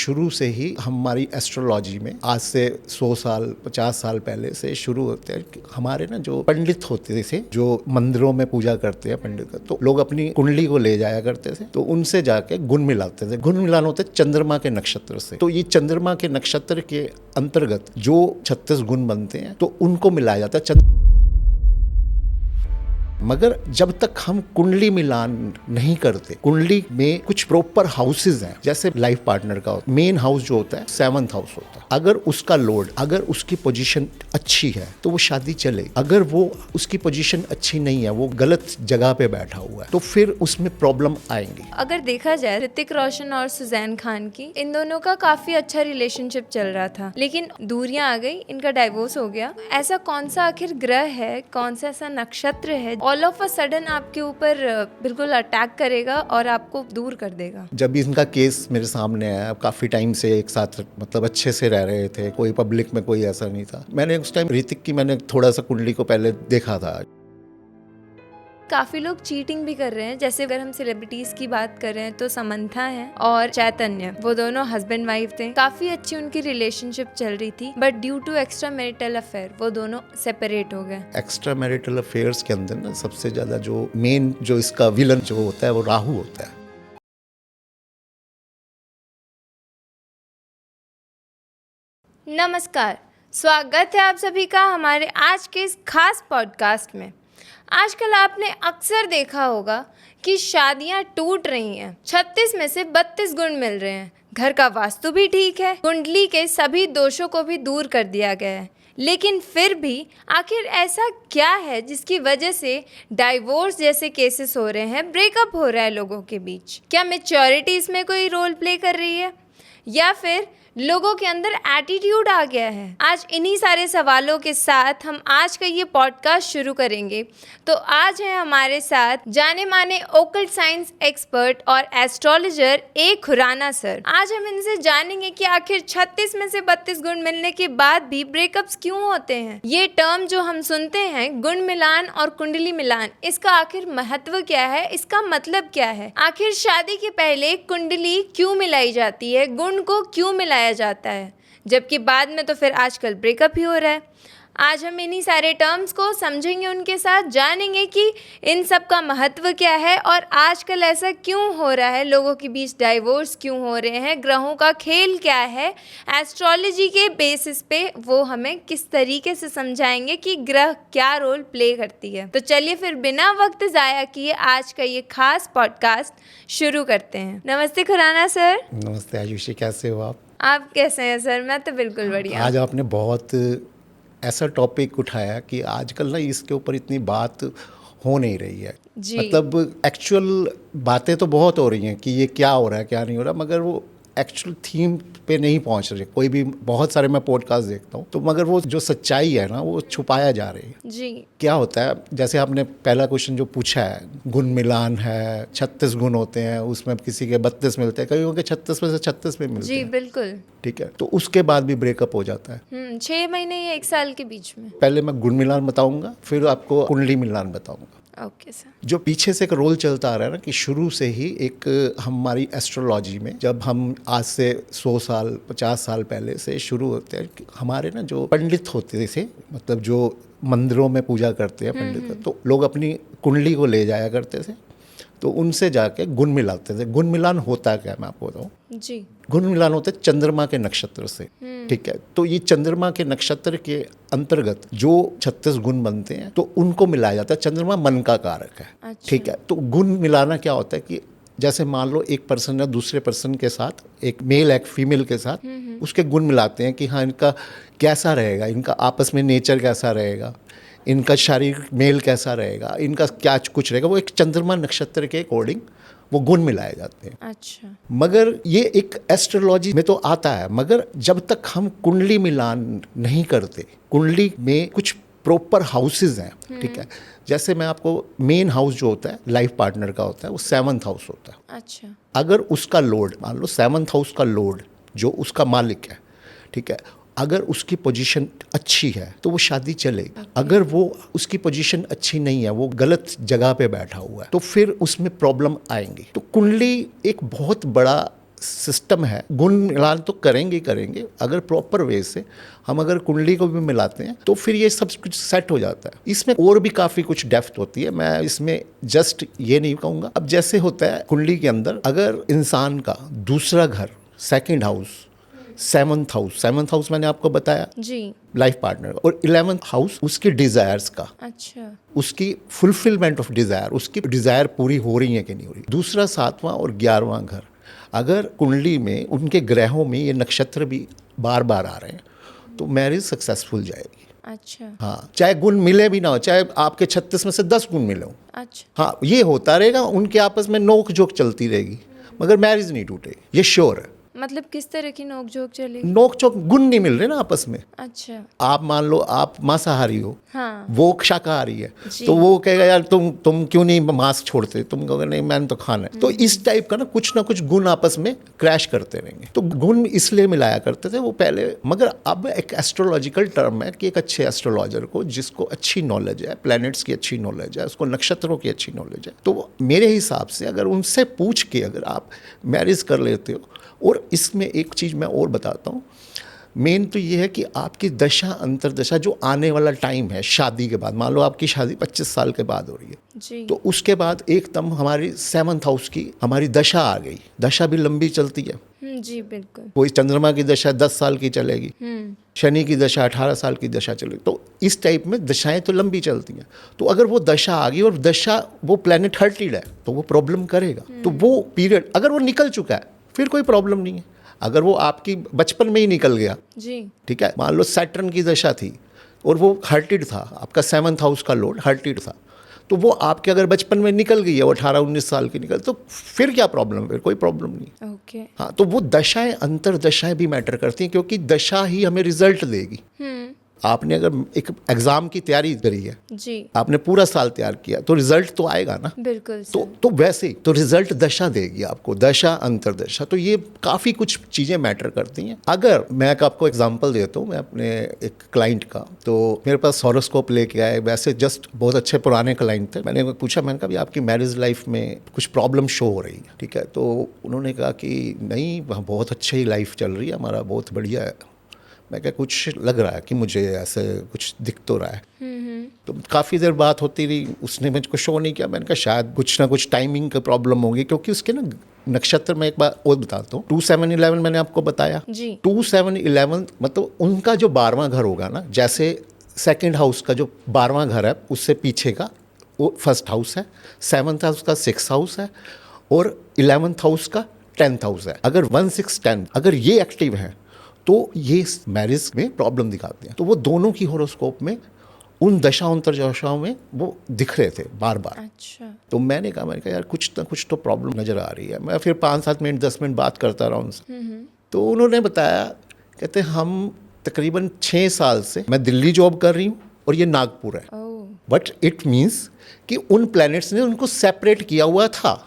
शुरू से ही हमारी एस्ट्रोलॉजी में आज से 100 साल 50 साल पहले से शुरू होते हैं। हमारे ना जो पंडित होते थे, जो मंदिरों में पूजा करते हैं पंडित, तो लोग अपनी कुंडली को ले जाया करते थे, तो उनसे जाके गुण मिलाते थे। गुण मिलान होते चंद्रमा के नक्षत्र से। तो ये चंद्रमा के नक्षत्र के अंतर्गत जो 36 गुण बनते हैं, तो उनको मिलाया जाता है। मगर जब तक हम कुंडली मिलान नहीं करते, कुंडली में कुछ प्रॉपर हाउसेज हैं, जैसे लाइफ पार्टनर का मेन हाउस जो होता है 7th हाउस होता है। अगर उसका लोड, अगर उसकी पोजीशन अच्छी है तो वो शादी चलेगी। अगर वो उसकी पोजीशन अच्छी नहीं है, वो गलत जगह पे बैठा हुआ है, तो फिर उसमें प्रॉब्लम आएंगी। अगर देखा जाए ऋतिक रोशन और सुजैन खान की, इन दोनों का काफी अच्छा रिलेशनशिप चल रहा था, लेकिन दूरियां आ गई, इनका डाइवोर्स हो गया। ऐसा कौन सा आखिर ग्रह है, कौन सा ऐसा नक्षत्र है ऑल ऑफ अ सडन आपके ऊपर बिल्कुल अटैक करेगा और आपको दूर कर देगा? जब इनका केस मेरे सामने आया, काफी टाइम से एक साथ मतलब अच्छे से रह रहे थे, कोई पब्लिक में कोई ऐसा नहीं था। मैंने उस टाइम ऋतिक की मैंने थोड़ा सा कुंडली को पहले देखा था। काफी लोग चीटिंग भी कर रहे हैं, जैसे अगर हम सेलिब्रिटीज की बात कर रहे हैं तो समंथा है और चैतन्य, वो दोनों हस्बैंड वाइफ थे। काफी अच्छी उनकी रिलेशनशिप चल रही थी, but due to extra marital affair वो दोनों सेपरेट हो गए। एक्स्ट्रा मैरिटल अफेयर्स के अंदर ना सबसे ज्यादा जो मेन जो इसका विलन जो होता है वो राहु होता है। नमस्कार, स्वागत है आप सभी का हमारे आज के इस खास पॉडकास्ट में। आजकल आपने अक्सर देखा होगा कि शादियां टूट रही हैं। 36 में से 32 गुण मिल रहे हैं। घर का वास्तु भी ठीक है, कुंडली के सभी दोषों को भी दूर कर दिया गया है, लेकिन फिर भी आखिर ऐसा क्या है जिसकी वजह से डाइवोर्स जैसे केसेस हो रहे हैं, ब्रेकअप हो रहा है लोगों के बीच? क्या मैच्योरिटी इसमें कोई रोल प्ले कर रही है, या फिर लोगों के अंदर एटीट्यूड आ गया है? आज इन्हीं सारे सवालों के साथ हम आज का ये पॉडकास्ट शुरू करेंगे। तो आज है हमारे साथ जाने माने ओकल्ट साइंस एक्सपर्ट और एस्ट्रोलॉजर ए खुराना सर। आज हम इनसे जानेंगे कि आखिर 36 में से 32 गुण मिलने के बाद भी ब्रेकअप्स क्यों होते हैं। ये टर्म जो हम सुनते हैं गुण मिलान और कुंडली मिलान, इसका आखिर महत्व क्या है, इसका मतलब क्या है? आखिर शादी के पहले कुंडली क्यों मिलाई जाती है, गुण को क्यों मिलाया जाता है, जबकि बाद में तो फिर आजकल ब्रेकअप ही हो रहा है? आज हम इन्हीं सारे टर्म्स को समझेंगे, उनके साथ जानेंगे कि इन सब का महत्व क्या है और आजकल ऐसा क्यों हो रहा है, लोगों के बीच डाइवोर्स क्यों हो रहे हैं, ग्रहों का खेल क्या है, एस्ट्रोलॉजी के बेसिस पे वो हमें किस तरीके से समझाएंगे कि ग्रह क्या रोल प्ले करती है। तो चलिए फिर बिना वक्त ज़ाया किए आज का ये खास पॉडकास्ट शुरू करते हैं। नमस्ते खुराना सर। नमस्ते आयुषी, कैसे हो आप? आप कैसे हैं सर? मैं तो बिल्कुल बढ़िया। आज आपने बहुत ऐसा टॉपिक उठाया कि आजकल ना इसके ऊपर इतनी बात हो नहीं रही है जी। मतलब एक्चुअल बातें तो बहुत हो रही हैं कि ये क्या हो रहा है क्या नहीं हो रहा, मगर वो एक्चुअल थीम पे नहीं पहुंच रहे। कोई भी बहुत सारे मैं पॉडकास्ट देखता हूँ, तो मगर वो जो सच्चाई है ना वो छुपाया जा रही है। जी। क्या होता है, जैसे आपने पहला क्वेश्चन जो पूछा है, गुण मिलान है, 36 गुण होते हैं, उसमें किसी के 32 मिलते हैं, कईयों के 36 में से 36 में मिलते जी हैं। बिल्कुल। ठीक है, तो उसके बाद भी ब्रेकअप हो जाता है। 6 महीने या 1 साल के बीच में। पहले मैं गुण मिलान बताऊंगा, फिर आपको कुंडली मिलान बताऊंगा। Okay sir. जो पीछे से एक रोल चलता आ रहा है ना कि शुरू से ही एक हमारी एस्ट्रोलॉजी में, जब हम आज से 100 साल 50 साल पहले से शुरू होते हैं, हमारे ना जो पंडित होते थे, मतलब जो मंदिरों में पूजा करते हैं पंडित, तो लोग अपनी कुंडली को ले जाया करते थे, तो उनसे जाके गुण मिलाते थे। गुण मिलान होता क्या, मैं आपको बताऊँ जी। गुण मिलान होता है चंद्रमा के नक्षत्र से। ठीक है, तो ये चंद्रमा के नक्षत्र के अंतर्गत जो 36 गुण बनते हैं, तो उनको मिलाया जाता है। चंद्रमा मन का कारक है। अच्छा। ठीक है, तो गुण मिलाना क्या होता है कि जैसे मान लो एक पर्सन है दूसरे पर्सन के साथ, एक मेल एक फीमेल के साथ, उसके गुण मिलाते हैं कि हाँ इनका कैसा रहेगा, इनका आपस में नेचर कैसा रहेगा, इनका शारीरिक मेल कैसा रहेगा, इनका क्या कुछ रहेगा, वो एक चंद्रमा नक्षत्र के अकॉर्डिंग वो गुण मिलाए जाते हैं। अच्छा। मगर ये एक एस्ट्रोलॉजी में तो आता है, मगर जब तक हम कुंडली मिलान नहीं करते, कुंडली में कुछ प्रॉपर हाउसेज हैं। ठीक है, जैसे मैं आपको मेन हाउस जो होता है लाइफ पार्टनर का होता है वो 7th हाउस होता है। अच्छा। अगर उसका लोड, मान लो 7th हाउस का लोड जो उसका मालिक है, ठीक है, अगर उसकी पोजीशन अच्छी है तो वो शादी चलेगी। अगर वो उसकी पोजीशन अच्छी नहीं है, वो गलत जगह पे बैठा हुआ है, तो फिर उसमें प्रॉब्लम आएंगी। तो कुंडली एक बहुत बड़ा सिस्टम है, गुण मिलान तो करेंगे ही करेंगे, अगर प्रॉपर वे से हम अगर कुंडली को भी मिलाते हैं तो फिर ये सब कुछ सेट हो जाता है। इसमें और भी काफ़ी कुछ डेप्थ होती है, मैं इसमें जस्ट ये नहीं कहूँगा। अब जैसे होता है कुंडली के अंदर, अगर इंसान का दूसरा घर, सेकंड हाउस, सेवंथ हाउस मैंने आपको बताया जी, लाइफ पार्टनर, और 11th हाउस उसके डिजायर्स का, अच्छा, उसकी फुलफिलमेंट ऑफ डिजायर, उसकी डिजायर पूरी हो रही है कि नहीं हो रही। दूसरा 7वां और 11वां घर, अगर कुंडली में उनके ग्रहों में ये नक्षत्र भी बार बार आ रहे हैं तो मैरिज सक्सेसफुल जाएगी। अच्छा, हाँ, चाहे गुण मिले भी ना हो, चाहे आपके 36 में से 10 गुण मिले हो, अच्छा, हाँ ये होता रहेगा, उनके आपस में नोक झोंक चलती रहेगी, मगर मैरिज नहीं टूटेगी, ये श्योर है। मतलब किस तरह की नोक झोंक चलेगी? नोक झोंक, गुण नहीं मिल रहे ना आपस में। अच्छा, आप मान लो आप मांसाहारी हो, हाँ, वो शाकाहारी है, जी। तो वो कहेगा यार तुम क्यों नहीं मांस छोड़ते, तुम कहोगे नहीं मैंने तो खाना है। तो इस टाइप का ना कुछ गुण आपस में क्रैश करते रहेंगे। तो गुण इसलिए मिलाया करते थे वो पहले, मगर अब एक एस्ट्रोलॉजिकल टर्म है कि एक अच्छे एस्ट्रोलॉजर को जिसको अच्छी नॉलेज है, प्लैनेट्स की अच्छी नॉलेज है, उसको नक्षत्रों की अच्छी नॉलेज है, तो मेरे हिसाब से अगर उनसे पूछ के अगर आप मैरिज कर लेते हो। और इसमें एक चीज़ मैं और बताता हूँ, मेन तो ये है कि आपकी दशा अंतरदशा जो आने वाला टाइम है शादी के बाद, मान लो आपकी शादी 25 साल के बाद हो रही है जी, तो उसके बाद एकदम हमारी 7th हाउस की हमारी दशा आ गई। दशा भी लंबी चलती है, जी बिल्कुल, कोई चंद्रमा की दशा 10 साल की चलेगी, शनि की दशा 18 साल की दशा चलेगी, तो इस टाइप में दशाएं तो लंबी चलती हैं। तो अगर वो दशा आ गई और दशा वो प्लेनेट हर्टेड है तो वो प्रॉब्लम करेगा। तो वो पीरियड अगर वो निकल चुका है फिर कोई प्रॉब्लम नहीं है। अगर वो आपकी बचपन में ही निकल गया, जी, ठीक है, मान लो सैटर्न की दशा थी और वो हर्टेड था, आपका 7th हाउस का लॉर्ड हर्टेड था, तो वो आपके अगर बचपन में निकल गई है, वो 18-19 साल की निकल, तो फिर क्या प्रॉब्लम, फिर कोई प्रॉब्लम नहीं। ओके, हाँ, तो वो दशाएं अंतर दशाएं भी मैटर करती हैं, क्योंकि दशा ही हमें रिजल्ट देगी। आपने अगर एक एग्जाम की तैयारी करी है, जी, आपने पूरा साल तैयार किया, तो रिजल्ट तो आएगा ना। बिल्कुल तो वैसे ही तो रिजल्ट दशा देगी आपको, दशा अंतरदशा। तो ये काफ़ी कुछ चीज़ें मैटर करती हैं। अगर मैं आपको एग्जांपल देता हूँ, मैं अपने एक क्लाइंट का, तो मेरे पास हॉरोस्कोप लेके आए, वैसे जस्ट बहुत अच्छे पुराने क्लाइंट थे। मैंने पूछा, मैंने कहा भी आपकी मैरिज लाइफ में कुछ प्रॉब्लम शो हो रही है, ठीक है, तो उन्होंने कहा कि नहीं बहुत अच्छी लाइफ चल रही है, हमारा बहुत बढ़िया है। मैं क्या, कुछ लग रहा है कि मुझे ऐसे कुछ दिख तो रहा है। तो काफ़ी देर बात होती रही, उसने मुझको शो नहीं किया। मैंने कहा शायद कुछ ना कुछ टाइमिंग का प्रॉब्लम होगी, क्योंकि उसके ना नक्षत्र में, एक बार और बताता हूँ, 2711 मैंने आपको बताया जी, 2711 मतलब उनका जो 12वां घर होगा ना, जैसे सेकंड हाउस का जो 12वां घर है उससे पीछे का वो फर्स्ट हाउस है, 7th हाउस का 6th हाउस है, और 11th हाउस का 10th हाउस है। अगर 1 6 10 अगर ये एक्टिव है तो ये मैरिज में प्रॉब्लम दिखाते हैं। तो वो दोनों की हॉरोस्कोप में उन दशा अंतरदशाओं में वो दिख रहे थे बार बार। अच्छा, तो मैंने कहा यार कुछ ना कुछ तो प्रॉब्लम नज़र आ रही है। मैं फिर 5-7 मिनट 10 मिनट बात करता रहा उनसे। तो उन्होंने बताया, कहते हम तकरीबन 6 साल से, मैं दिल्ली जॉब कर रही हूँ और ये नागपुर है, ओह, बट इट मीन्स कि उन प्लैनेट्स ने उनको सेपरेट किया हुआ था।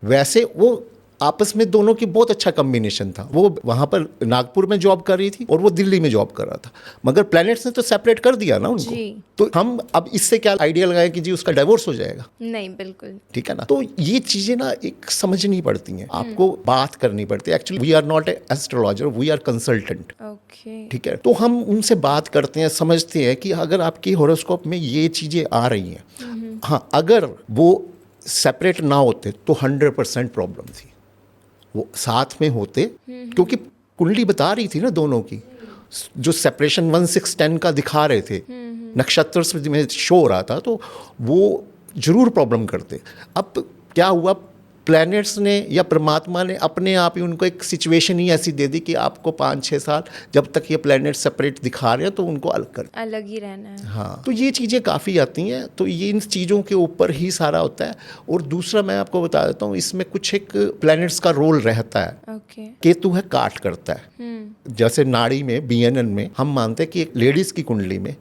वैसे वो आपस में दोनों की बहुत अच्छा कॉम्बिनेशन था। वो वहाँ पर नागपुर में जॉब कर रही थी और वो दिल्ली में जॉब कर रहा था, मगर प्लैनेट्स ने तो सेपरेट कर दिया ना उनको। जी। तो हम अब इससे क्या आइडिया लगाएं कि जी उसका डिवोर्स हो जाएगा? नहीं, बिल्कुल, ठीक है ना। तो ये चीज़ें ना एक समझनी पड़ती हैं, आपको बात करनी पड़ती है। Actually we are not a astrologer, we are consultant. Okay, ठीक है, तो हम उनसे बात करते हैं, समझते हैं कि अगर आपकी हॉरोस्कोप में ये चीज़ें आ रही हैं, हाँ, अगर वो सेपरेट ना होते तो 100% प्रॉब्लम थी। वो साथ में होते, क्योंकि कुंडली बता रही थी ना दोनों की, जो सेपरेशन 1 6 10 का दिखा रहे थे, नक्षत्र से में शो हो रहा था, तो वो जरूर प्रॉब्लम करते। अब क्या हुआ, प्लैनेट्स ने या परमात्मा ने अपने आप ही उनको एक सिचुएशन ही ऐसी दे दी कि आपको 5-6 साल जब तक ये प्लैनेट सेपरेट दिखा रहे हैं तो उनको अलग ही रहना है। हाँ, तो ये चीज़ें काफ़ी आती हैं। तो ये इन चीज़ों के ऊपर ही सारा होता है। और दूसरा मैं आपको बता देता हूँ, इसमें कुछ एक प्लैनेट्स का रोल रहता है। ओके, केतु है, काट करता है। जैसे नाड़ी में, बीएनएन में हम मानते हैं कि एक लेडीज़ की कुंडली में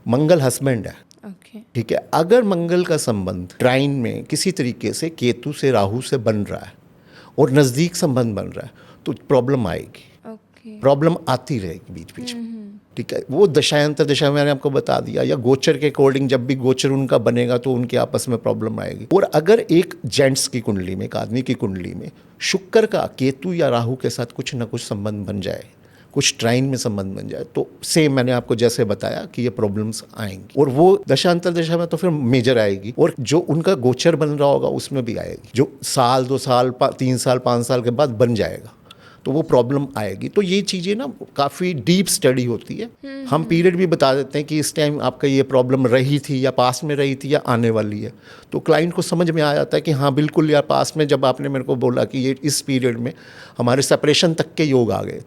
मंगल हस्बैंड है, ओके, ठीक है। अगर मंगल का संबंध ट्राइन में किसी तरीके से केतु से, राहु से बन रहा है और नज़दीक संबंध बन रहा है तो प्रॉब्लम आएगी, ओके, प्रॉब्लम आती रहेगी बीच बीच में। ठीक है, वो दशांतर दशा मैंने आपको बता दिया, या गोचर के अकॉर्डिंग जब भी गोचर उनका बनेगा तो उनके आपस में प्रॉब्लम आएगी। और अगर एक जेंट्स की कुंडली में, एक आदमी की कुंडली में शुक्र का केतु या राहु के साथ कुछ ना कुछ संबंध बन जाए, कुछ ट्राइन में संबंध बन जाए, तो सेम मैंने आपको जैसे बताया कि ये प्रॉब्लम्स आएंगी। और वो दशांतर दशा में तो फिर मेजर आएगी, और जो उनका गोचर बन रहा होगा उसमें भी आएगी, जो साल 2 साल 3 साल 5 साल के बाद बन जाएगा, तो वो प्रॉब्लम आएगी। तो ये चीज़ें ना काफ़ी डीप स्टडी होती है। हम पीरियड भी बता देते हैं कि इस टाइम आपका ये प्रॉब्लम रही थी, या पास में रही थी, या आने वाली है। तो क्लाइंट को समझ में आ जाता है कि हाँ बिल्कुल, या पास में जब आपने मेरे को बोला कि ये इस पीरियड में हमारे सेपरेशन तक के योग आ गए,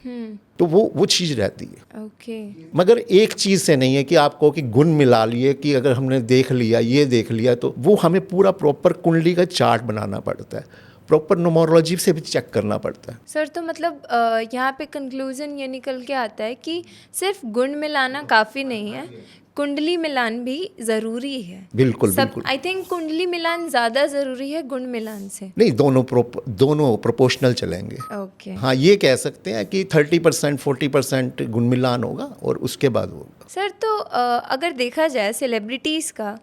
तो वो चीज़ रहती है। ओके। मगर एक चीज़ से नहीं है कि आपको कि गुण मिला लिए, कि अगर हमने देख लिया, ये देख लिया, तो वो हमें पूरा प्रॉपर कुंडली का चार्ट बनाना पड़ता है, प्रॉपर न्यूमरोलॉजी से भी चेक करना पड़ता है। सर तो मतलब यहाँ पे कंक्लूजन ये निकल के आता है कि सिर्फ गुण मिलाना काफ़ी नहीं है, कुंडली मिलान भी ज़रूरी है। बिल्कुल सब बिल्कुल। आई थिंक कुंडली मिलान ज़्यादा ज़रूरी है गुण मिलान से। नहीं, दोनों प्रोपोर्शनल चलेंगे। ओके। हाँ, ये कह सकते हैं कि 30% 40% गुण मिलान होगा और उसके बाद होगा। सर तो अगर देखा जाए सेलिब्रिटीज़ का,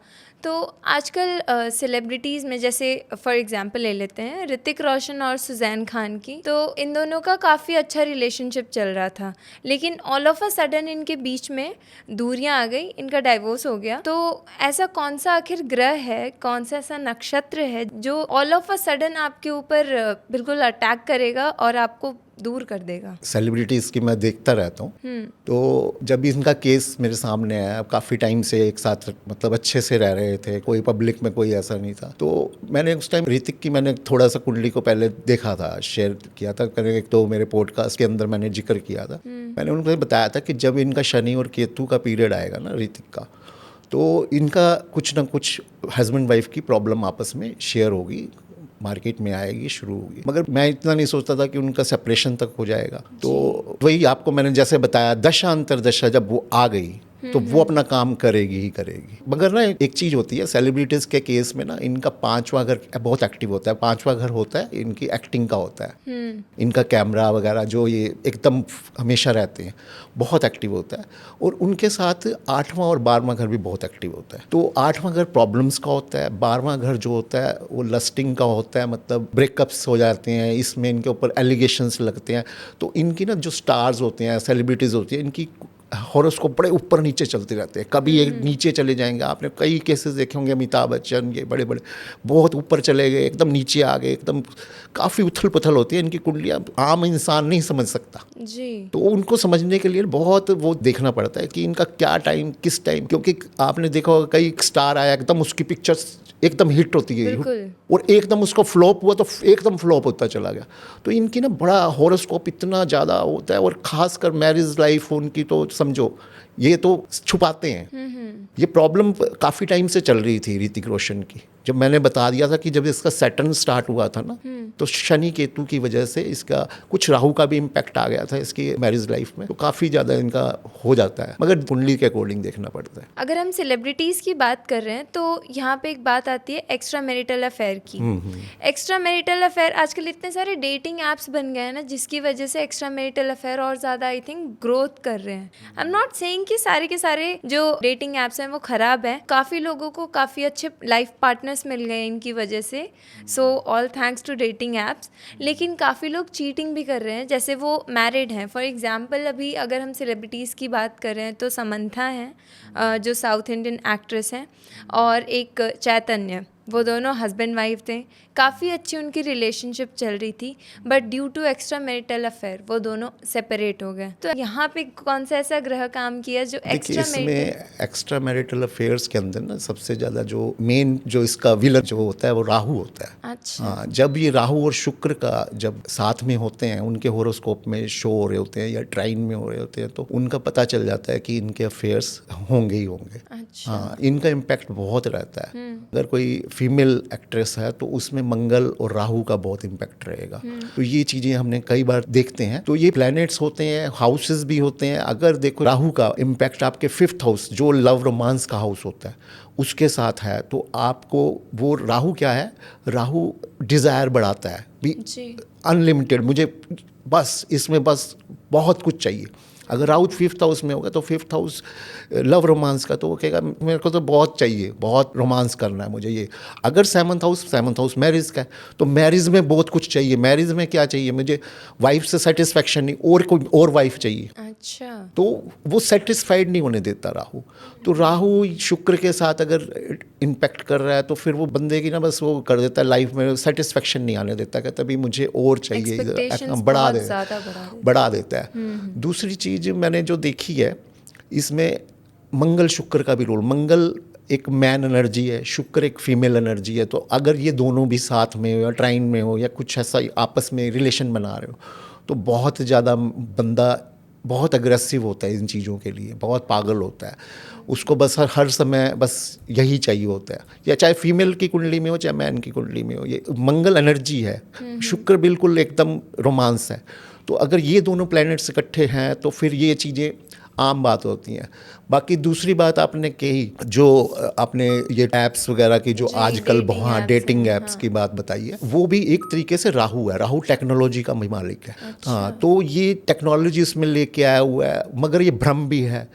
तो आजकल सेलिब्रिटीज़ में जैसे फॉर एग्जांपल ले लेते हैं ऋतिक रोशन और सुजैन खान की, तो इन दोनों का काफ़ी अच्छा रिलेशनशिप चल रहा था, लेकिन ऑल ऑफ अ सडन इनके बीच में दूरियां आ गई, इनका डाइवोर्स हो गया। तो ऐसा कौन सा आखिर ग्रह है, कौन सा ऐसा नक्षत्र है जो ऑल ऑफ अ सडन आपके ऊपर बिल्कुल अटैक करेगा और आपको दूर कर देगा? सेलिब्रिटीज़ की मैं देखता रहता हूँ, तो जब इनका केस मेरे सामने आया, काफ़ी टाइम से एक साथ मतलब अच्छे से रह रहे थे, कोई पब्लिक में कोई ऐसा नहीं था, तो मैंने उस टाइम ऋतिक की मैंने थोड़ा सा कुंडली को पहले देखा था, शेयर किया था, एक तो मेरे पॉडकास्ट के अंदर मैंने जिक्र किया था। मैंने उनको बताया था कि जब इनका शनि और केतु का पीरियड आएगा ना ऋतिक का, तो इनका कुछ ना कुछ हस्बैंड वाइफ की प्रॉब्लम आपस में शेयर होगी, मार्केट में आएगी, शुरू होगी। मगर मैं इतना नहीं सोचता था कि उनका सेपरेशन तक हो जाएगा। तो वही आपको मैंने जैसे बताया, दशांतर दशा जब वो आ गई तो वो अपना काम करेगी ही करेगी। मगर ना एक चीज़ होती है सेलिब्रिटीज़ के केस में ना, इनका 5वां घर बहुत एक्टिव होता है। 5वां घर होता है इनकी एक्टिंग का होता है, इनका कैमरा वगैरह जो ये एकदम हमेशा रहते हैं, बहुत एक्टिव होता है। और उनके साथ 8वां और 12वां घर भी बहुत एक्टिव होता है। तो 8वां घर प्रॉब्लम्स का होता है, 12वां घर जो होता है वो लस्टिंग का होता है, मतलब ब्रेकअप्स हो जाते हैं, इसमें इनके ऊपर एलिगेशंस लगते हैं। तो इनकी ना जो स्टार्स होते हैं, सेलिब्रिटीज़ होती है, इनकी हॉरोस्कोप बड़े ऊपर नीचे चलते रहते हैं, कभी एक नीचे चले जाएंगे। आपने कई केसेस देखे होंगे, अमिताभ बच्चन ये बड़े बड़े बहुत ऊपर चले गए, एकदम नीचे आ गए, एकदम काफ़ी उथल पुथल होती है इनकी कुंडलियाँ, आम इंसान नहीं समझ सकता जी। तो उनको समझने के लिए बहुत वो देखना पड़ता है कि इनका क्या टाइम, किस टाइम, क्योंकि आपने देखा होगा कई स्टार आया एकदम उसकी पिक्चर्स एकदम हिट होती गई और एकदम उसको फ्लॉप हुआ तो एकदम फ्लॉप होता चला गया। तो इनकी ना बड़ा हॉरोस्कोप इतना ज़्यादा होता है, और ख़ासकर मैरिज लाइफ उनकी तो समझो ये तो छुपाते हैं। ये प्रॉब्लम काफ़ी टाइम से चल रही थी ऋतिक रोशन की। जब मैंने बता दिया था कि जब इसका सैटर्न स्टार्ट हुआ था ना, तो शनि केतु की वजह से इसका कुछ राहु का भी इम्पैक्ट आ गया था इसकी मैरिज लाइफ में, तो काफ़ी ज़्यादा इनका हो जाता है, मगर कुंडली के अकॉर्डिंग देखना पड़ता है। अगर हम सेलिब्रिटीज़ की बात कर रहे हैं तो यहाँ पे एक बात आती है एक्स्ट्रा मैरिटल अफेयर की। एक्स्ट्रा मैरिटल अफेयर आजकल इतने सारे डेटिंग ऐप्स बन गए हैं ना, जिसकी वजह से एक्स्ट्रा मैरिटल अफेयर और ज़्यादा आई थिंक ग्रोथ कर रहे हैं। आई एम नॉट सेइंग कि सारे के सारे जो डेटिंग ऐप्स हैं वो ख़राब हैं, काफ़ी लोगों को काफ़ी अच्छे लाइफ पार्टनर्स मिल गए इनकी वजह से, so all thanks to dating apps. लेकिन काफ़ी लोग चीटिंग भी कर रहे हैं, जैसे वो मैरिड हैं। फॉर एग्जांपल अभी अगर हम सेलिब्रिटीज़ की बात कर रहे हैं तो समंथा हैं जो साउथ इंडियन एक्ट्रेस हैं, और एक चैतन्य, वो दोनों हस्बैंड वाइफ थे, काफ़ी अच्छी उनकी रिलेशनशिप चल रही थी, but due to extra marital affair वो दोनों सेपरेट हो गए। तो यहाँ पे कौन सा ऐसा ग्रह काम किया जो एक्स्ट्रा मैरिटल अफेयर्स के अंदर ना सबसे ज़्यादा जो मेन जो इसका विलन जो होता है वो राहु होता है। अच्छा। हाँ, जब ये राहु और शुक्र का जब साथ में होते हैं, उनके होरोस्कोप में शो हो रहे होते हैं या ट्राइन में हो रहे होते हैं, तो उनका पता चल जाता है कि इनके अफेयर्स होंगे ही होंगे। अच्छा। हाँ, इनका इम्पैक्ट बहुत रहता है। अगर कोई फीमेल एक्ट्रेस है तो उसमें मंगल और राहु का बहुत इम्पैक्ट रहेगा। तो ये चीज़ें हमने कई बार देखते हैं। तो ये प्लैनेट्स होते हैं, हाउसेस भी होते हैं। अगर देखो राहु का इम्पैक्ट आपके 5th हाउस जो लव रोमांस का हाउस होता है उसके साथ है, तो आपको वो राहु क्या है, राहु डिज़ायर बढ़ाता है भी, अनलिमिटेड, मुझे बस इसमें बस बहुत कुछ चाहिए। अगर राहु 5th हाउस में होगा तो 5th हाउस लव रोमांस का, तो वो कहेगा मेरे को तो बहुत चाहिए, बहुत रोमांस करना है मुझे ये। अगर 7th हाउस मैरिज का है तो मैरिज में बहुत कुछ चाहिए। मैरिज में क्या चाहिए, मुझे वाइफ से सेटिस्फेक्शन नहीं, और कोई और वाइफ चाहिए। अच्छा, तो वो सेटिस्फाइड नहीं होने देता राहु। तो राहु शुक्र के साथ अगर इम्पैक्ट कर रहा है तो फिर वो बंदे की ना बस वो कर देता है, लाइफ में सेटिस्फेक्शन नहीं आने देता, कहता भी मुझे और चाहिए, Expectations बढ़ा बहुत दे ज़्यादा बढ़ा देता है। दूसरी चीज़ मैंने जो देखी है इसमें मंगल शुक्र का भी रोल। मंगल एक मैन एनर्जी है, शुक्र एक फीमेल एनर्जी है। तो अगर ये दोनों भी साथ में हो या ट्राइन में हो या कुछ ऐसा आपस में रिलेशन बना रहे हो तो बहुत ज़्यादा बंदा बहुत अग्रेसिव होता है इन चीज़ों के लिए, बहुत पागल होता है। उसको बस हर समय बस यही चाहिए होता है, या चाहे फीमेल की कुंडली में हो चाहे मैन की कुंडली में हो। ये मंगल एनर्जी है, शुक्र बिल्कुल एकदम रोमांस है। तो अगर ये दोनों प्लैनेट्स इकट्ठे हैं तो फिर ये चीज़ें आम बात होती हैं। बाकी दूसरी बात आपने कही, जो आपने ये ऐप्स वगैरह की जो आजकल बहुत डेटिंग ऐप्स की बात बताई है, वो भी एक तरीके से राहु है। राहु टेक्नोलॉजी का मालिक है। अच्छा। हाँ, तो ये टेक्नोलॉजी इसमें लेके आया हुआ है, मगर ये भ्रम भी है।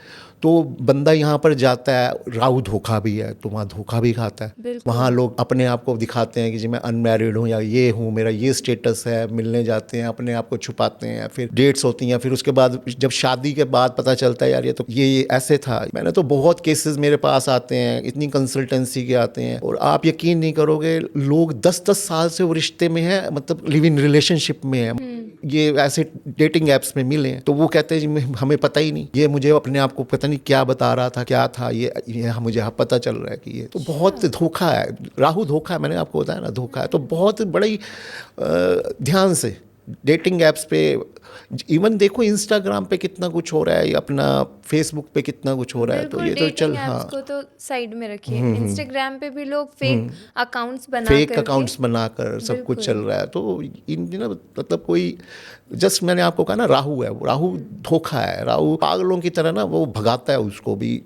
तो बंदा यहाँ पर जाता है, राहु धोखा भी है तो वहाँ धोखा भी खाता है। वहाँ लोग अपने आप को दिखाते हैं कि जी मैं अनमैरिड हूँ या ये हूँ, मेरा ये स्टेटस है, मिलने जाते हैं, अपने आप को छुपाते हैं, फिर डेट्स होती हैं, फिर उसके बाद जब शादी के बाद पता चलता है यार ये तो ये ऐसे था। मैंने तो बहुत केसेस मेरे पास आते हैं, इतनी कंसल्टेंसी के आते हैं, और आप यकीन नहीं करोगे लोग 10-10 साल से वो रिश्ते में है, मतलब लिव इन रिलेशनशिप में है। ये ऐसे डेटिंग ऐप्स में मिले हैं तो वो कहते हैं जी हमें पता ही नहीं, ये मुझे अपने आप को पता नहीं क्या बता रहा था, क्या था ये मुझे पता चल रहा है कि ये तो बहुत धोखा है। राहु धोखा है, मैंने आपको बताया ना धोखा है। तो बहुत बड़ी ध्यान से डेटिंग ऐप्स पे, इवन देखो इंस्टाग्राम पे कितना कुछ हो रहा है, अपना फेसबुक पे कितना कुछ हो रहा है। तो ये तो चल, हाँ, को तो साइड में रखिए, इंस्टाग्राम पे भी लोग फेक अकाउंट्स बनाकर सब कुछ चल रहा है। तो इन ना मतलब कोई जस्ट मैंने आपको कहा ना राहु है, राहु धोखा है। राहु पागलों की तरह ना वो भगाता है उसको भी,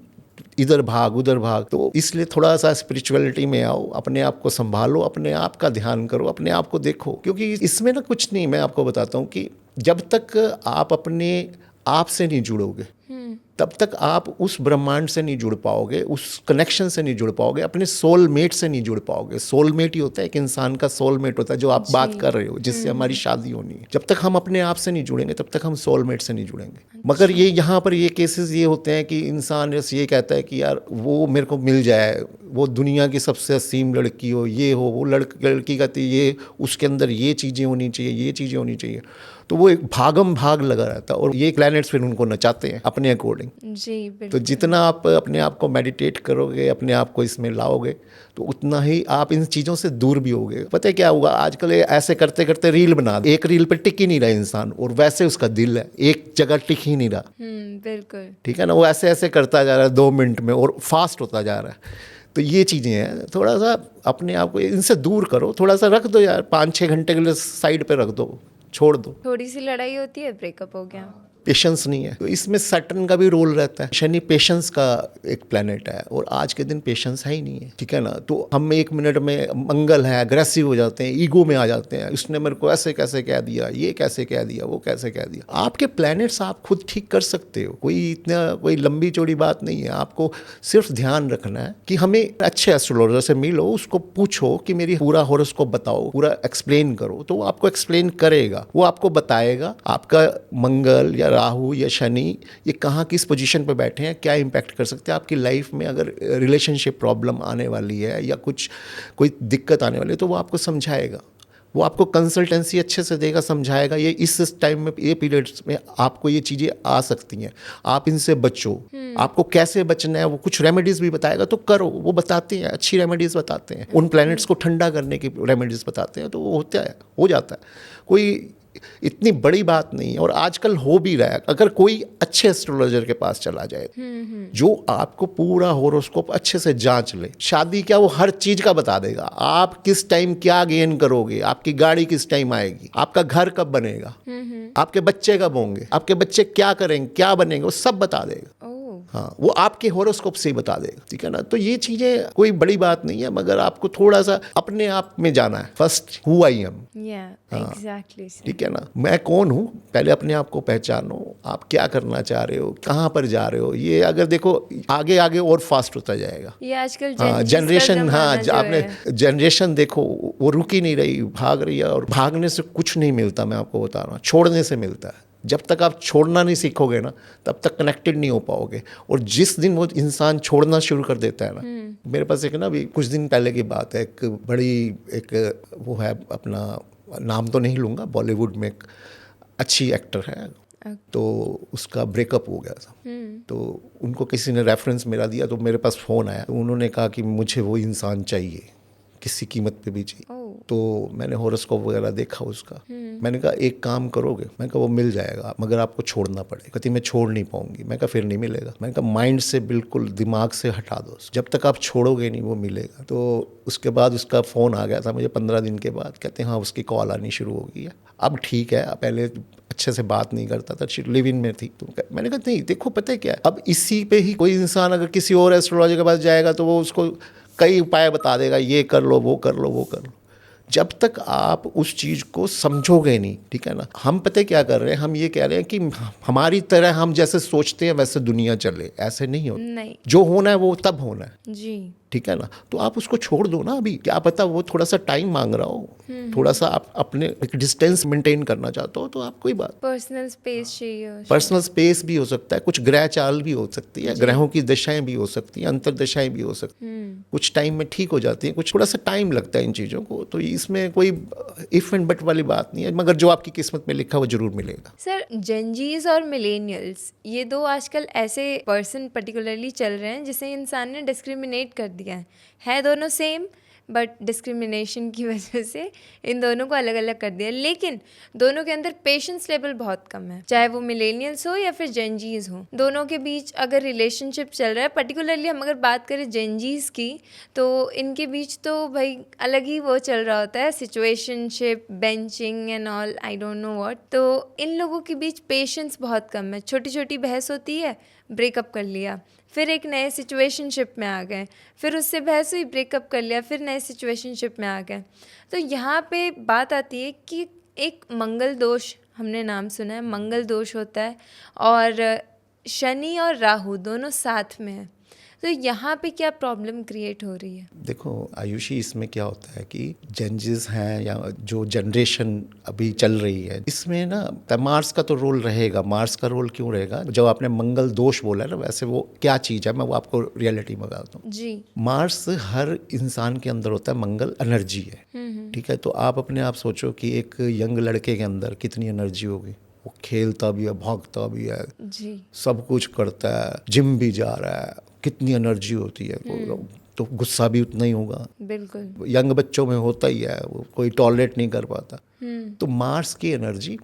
इधर भाग उधर भाग। तो इसलिए थोड़ा सा स्पिरिचुअलिटी में आओ, अपने आप को संभालो, अपने आप का ध्यान करो, अपने आप को देखो। क्योंकि इसमें ना कुछ नहीं, मैं आपको बताता हूँ कि जब तक आप अपने आप से नहीं जुड़ोगे तब तक आप उस ब्रह्मांड से नहीं जुड़ पाओगे, उस कनेक्शन से नहीं जुड़ पाओगे, अपने सोलमेट से नहीं जुड़ पाओगे। सोलमेट ही होता है, एक इंसान का सोलमेट होता है जो आप बात कर रहे हो, जिससे हमारी शादी होनी है। जब तक हम अपने आप से नहीं जुड़ेंगे तब तक हम सोलमेट से नहीं जुड़ेंगे। मगर ये यहाँ पर ये केसेस ये होते हैं कि इंसान बस ये कहता है कि यार वो मेरे को मिल जाए, वो दुनिया की सबसे असीम लड़की हो, ये हो, वो लड़की कहती है ये उसके अंदर ये चीज़ें होनी चाहिए, ये चीज़ें होनी चाहिए। तो वो एक भागम भाग लगा रहता है, और ये प्लैनेट्स फिर उनको नचाते हैं अपने अकॉर्डिंग। जी बिल्कुल। तो जितना आप अपने आप को मेडिटेट करोगे, अपने आप को इसमें लाओगे, तो उतना ही आप इन चीज़ों से दूर भी होगे। पता है क्या हुआ आजकल, ऐसे करते करते रील बना दे, एक रील पे टिक ही नहीं रहा इंसान, और वैसे उसका दिल है एक जगह टिक ही नहीं रहा। बिल्कुल ठीक है ना, वो ऐसे ऐसे करता जा रहा है 2 मिनट में, और फास्ट होता जा रहा है। तो ये चीज़ें हैं, थोड़ा सा अपने आप को इनसे दूर करो, थोड़ा सा रख दो यार, 5-6 घंटे के लिए साइड पे रख दो, छोड़ दो। थोड़ी सी लड़ाई होती है, ब्रेकअप हो गया, पेशेंस नहीं है। तो इसमें सैटर्न का भी रोल रहता है। शनि पेशेंस का एक प्लेनेट है, और आज के दिन पेशेंस है ही नहीं है। ठीक है ना, तो हम 1 मिनट में, मंगल है, अग्रेसिव हो जाते हैं, ईगो में आ जाते हैं, इसने मेरे को ऐसे कैसे कह दिया, ये कैसे कह दिया, वो कैसे कह दिया। आपके प्लैनेट्स आप खुद ठीक कर सकते हो, कोई लंबी चौड़ी बात नहीं है। आपको सिर्फ ध्यान रखना है कि हमें अच्छे एस्ट्रोलॉजर से मिलो, उसको पूछो कि मेरी पूरा हॉरोस्कोप बताओ, पूरा एक्सप्लेन करो, तो वो आपको एक्सप्लेन करेगा। वो आपको बताएगा आपका मंगल या राहु या शनि ये कहाँ किस पोजीशन पे बैठे हैं, क्या इम्पैक्ट कर सकते हैं आपकी लाइफ में। अगर रिलेशनशिप प्रॉब्लम आने वाली है या कोई दिक्कत आने वाली है तो वो आपको समझाएगा, वो आपको कंसल्टेंसी अच्छे से देगा, समझाएगा। ये इस टाइम में, ये पीरियड्स में आपको ये चीज़ें आ सकती हैं, आप इनसे बचो। आपको कैसे बचना है वो कुछ रेमेडीज़ भी बताएगा, तो करो। वो बताते हैं, अच्छी रेमेडीज़ बताते हैं, उन प्लैनेट्स को ठंडा करने की रेमेडीज़ बताते हैं, तो वो हो जाता है। कोई इतनी बड़ी बात नहीं है, और आजकल हो भी रहा है। अगर कोई अच्छे एस्ट्रोलॉजर के पास चला जाए जो आपको पूरा हॉरोस्कोप अच्छे से जांच ले, शादी क्या वो हर चीज का बता देगा। आप किस टाइम क्या गेन करोगे, आपकी गाड़ी किस टाइम आएगी, आपका घर कब बनेगा, आपके बच्चे कब होंगे, आपके बच्चे क्या करेंगे, क्या बनेंगे, वो सब बता देगा। हाँ, वो आपके हॉरोस्कोप से ही बता देगा, ठीक है ना। तो ये चीज़ें कोई बड़ी बात नहीं है, मगर आपको थोड़ा सा अपने आप में जाना है। First who I am, exactly, ठीक है ना, मैं कौन हूँ, पहले अपने आप को पहचानो, आप क्या करना चाह रहे हो, कहाँ पर जा रहे हो। ये अगर देखो आगे आगे और फास्ट होता जाएगा। ये आजकल हाँ, जनरेशन, हाँ, आपने जनरेशन देखो वो रुक ही नहीं रही, भाग रही है, और भागने से कुछ नहीं मिलता, मैं आपको बता रहा हूँ, छोड़ने से मिलता है। जब तक आप छोड़ना नहीं सीखोगे ना, तब तक कनेक्टेड नहीं हो पाओगे। और जिस दिन वो इंसान छोड़ना शुरू कर देता है ना, मेरे पास एक ना अभी कुछ दिन पहले की बात है, एक बड़ी एक वो है, अपना नाम तो नहीं लूँगा, बॉलीवुड में एक अच्छी एक्टर है, तो उसका ब्रेकअप हो गया था। तो उनको किसी ने रेफरेंस मेरा दिया, तो मेरे पास फ़ोन आया, तो उन्होंने कहा कि मुझे वो इंसान चाहिए, किसी कीमत पे भी चाहिए। तो मैंने हॉरोस्कोप वगैरह देखा उसका, मैंने कहा एक काम करोगे, मैं कहा वो मिल जाएगा मगर आपको छोड़ना पड़ेगा। कहती मैं छोड़ नहीं पाऊंगी। मैं कहा फिर नहीं मिलेगा। मैंने कहा माइंड से बिल्कुल दिमाग से हटा दो, जब तक आप छोड़ोगे नहीं वो मिलेगा। तो उसके बाद उसका फ़ोन आ गया था मुझे 15 दिन के बाद, कहते हैं हाँ उसकी कॉल आनी शुरू हो गई है। अब ठीक है, पहले अच्छे से बात नहीं करता था, लिव इन में थी। तो मैंने कहा नहीं, देखो पता है क्या है, अब इसी पे ही कोई इंसान अगर किसी और एस्ट्रोलॉजर के पास जाएगा तो वो उसको कई उपाय बता देगा, ये कर लो, वो कर लो, वो कर लो। जब तक आप उस चीज़ को समझोगे नहीं, ठीक है ना। हम पता है क्या कर रहे हैं, हम ये कह रहे हैं कि हमारी तरह हम जैसे सोचते हैं वैसे दुनिया चले, ऐसे नहीं होता। नहीं, जो होना है वो तब होना है जी, ठीक है ना। तो आप उसको छोड़ दो ना, अभी क्या पता वो थोड़ा सा टाइम मांग रहा हो, थोड़ा सा आप अपने एक डिस्टेंस मेंटेन करना चाहते हो, तो आप कोई बात, पर्सनल स्पेस चाहिए। पर्सनल स्पेस भी हो सकता है, कुछ ग्रह चाल भी हो सकती है, ग्रहों की दशाएं भी हो सकती हैं, अंतर दशाएं भी हो सकती हैं। कुछ टाइम में ठीक हो जाती है, कुछ थोड़ा सा टाइम लगता है इन चीज़ों को। तो इसमें कोई इफ एंड बट वाली बात नहीं है, मगर जो आपकी किस्मत में लिखा वो जरूर मिलेगा। सर, जेनजीज और मिलेनियल्स, ये दो आजकल ऐसे पर्सन पर्टिकुलरली चल रहे हैं जिसे इंसान ने डिस्क्रिमिनेट कर दिया है दोनों सेम, बट डिस्क्रिमिनेशन की वजह से इन दोनों को अलग अलग कर दिया। लेकिन दोनों के अंदर पेशेंस लेवल बहुत कम है, चाहे वो मिलेनियल्स हो या फिर जेनजीज हो। दोनों के बीच अगर रिलेशनशिप चल रहा है, पर्टिकुलरली हम अगर बात करें जेनजीज की, तो इनके बीच तो भाई अलग ही वो चल रहा होता है, situationship, benching and all, I don't know what. तो इन लोगों के बीच पेशेंस बहुत कम है, छोटी छोटी बहस होती है, ब्रेकअप कर लिया, फिर एक नए सिचुएशनशिप में आ गए, फिर उससे बहस हुई, ब्रेकअप कर लिया, फिर नए सिचुएशनशिप में आ गए। तो यहाँ पे बात आती है कि एक मंगल दोष, हमने नाम सुना है, मंगल दोष होता है, और शनि और राहु दोनों साथ में है। तो यहाँ पे क्या प्रॉब्लम क्रिएट हो रही है? देखो आयुषी, इसमें क्या होता है कि जेंजिस हैं या जो जनरेशन अभी चल रही है, इसमें ना मार्स का तो रोल रहेगा। मार्स का रोल क्यों रहेगा? जो आपने मंगल दोष बोला है ना, वैसे वो क्या चीज़ है मैं वो आपको रियलिटी में बताता हूँ जी। मार्स हर इंसान के अंदर होता है, मंगल एनर्जी है, ठीक है। तो आप अपने आप सोचो कि एक यंग लड़के के अंदर कितनी एनर्जी होगी। वो खेलता भी है, भागता भी है जी, सब कुछ करता है, जिम भी जा रहा है, कितनी एनर्जी होती है। तो गुस्सा भी उतना ही होगा, बिल्कुल। यंग बच्चों में होता ही है, वो कोई टॉलरेट नहीं कर पाता। तो मार्स की एनर्जी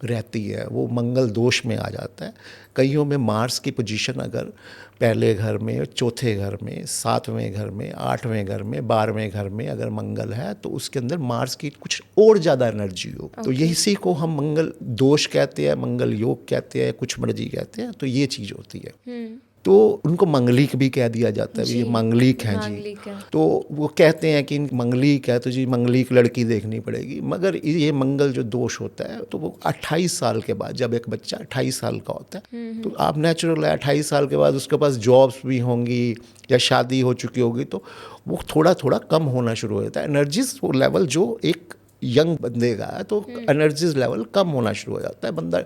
रहती है, वो मंगल दोष में आ जाता है। कईयों में मार्स की पोजीशन अगर पहले घर में, चौथे घर में, 7वें घर में, 8वें घर में, 12वें घर में अगर मंगल है, तो उसके अंदर मार्स की कुछ और ज़्यादा एनर्जी हो। तो इसी को हम मंगल दोष कहते हैं, मंगल योग कहते हैं, कुछ मर्जी कहते हैं। तो ये चीज़ होती है। तो उनको मंगलिक भी कह दिया जाता है, ये मंगलिक हैं जी। तो वो कहते हैं कि मंगलिक है तो जी मंगलिक लड़की देखनी पड़ेगी। मगर ये मंगल जो दोष होता है, तो वो 28 साल के बाद, जब एक बच्चा 28 साल का होता है, तो आप नेचुरल है 28 साल के बाद उसके पास जॉब्स भी होंगी या शादी हो चुकी होगी, तो वो थोड़ा थोड़ा कम होना शुरू हो जाता है एनर्जीज। वो लेवल जो एक यंग बंदे का है, तो एनर्जीज लेवल कम होना शुरू हो जाता है। बंदा